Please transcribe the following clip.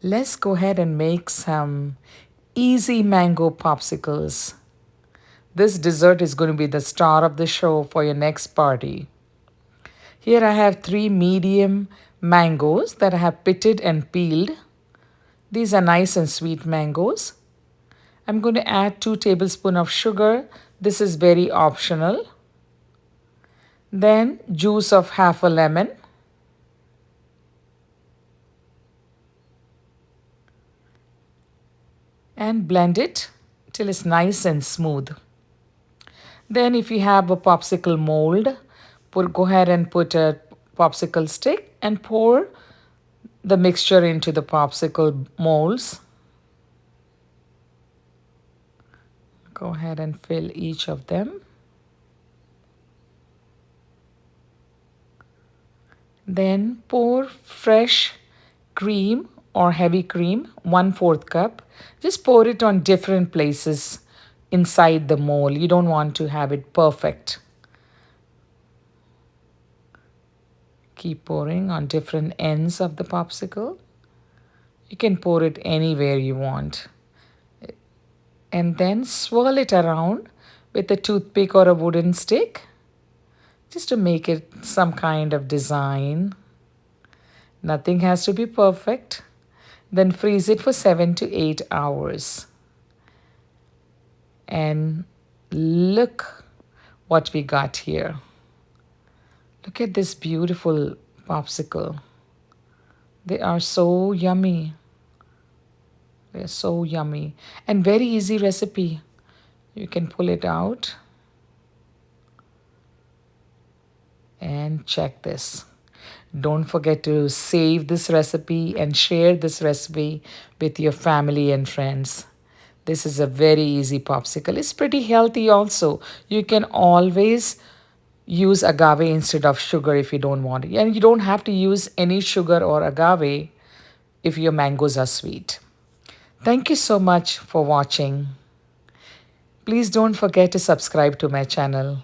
Let's go ahead and make some easy mango popsicles. This dessert is going to be the star of the show for your next party. Here I have 3 medium mangoes that I have pitted and peeled. These are nice and sweet mangoes. I'm going to add 2 tablespoons of sugar. This is very optional. Then juice of half a lemon. And blend it till it's nice and smooth. Then if you have a popsicle mold, go ahead and put a popsicle stick and pour the mixture into the popsicle molds. Go ahead and fill each of them. Then pour fresh cream or heavy cream, 1/4 cup. Just pour it on different places inside the mold. You don't want to have it perfect. Keep pouring on different ends of the popsicle. You can pour it anywhere you want. And then swirl it around with a toothpick or a wooden stick just to make it some kind of design. Nothing has to be perfect. Then freeze it for 7 to 8 hours. And look what we got here. Look at this beautiful popsicle. They are so yummy. They're so yummy and very easy recipe. You can pull it out and check this. Don't forget to save this recipe and share this recipe with your family and friends. This is a very easy popsicle. It's pretty healthy also. You can always use agave instead of sugar if you don't want it. And you don't have to use any sugar or agave if your mangoes are sweet. Thank you so much for watching. Please don't forget to subscribe to my channel.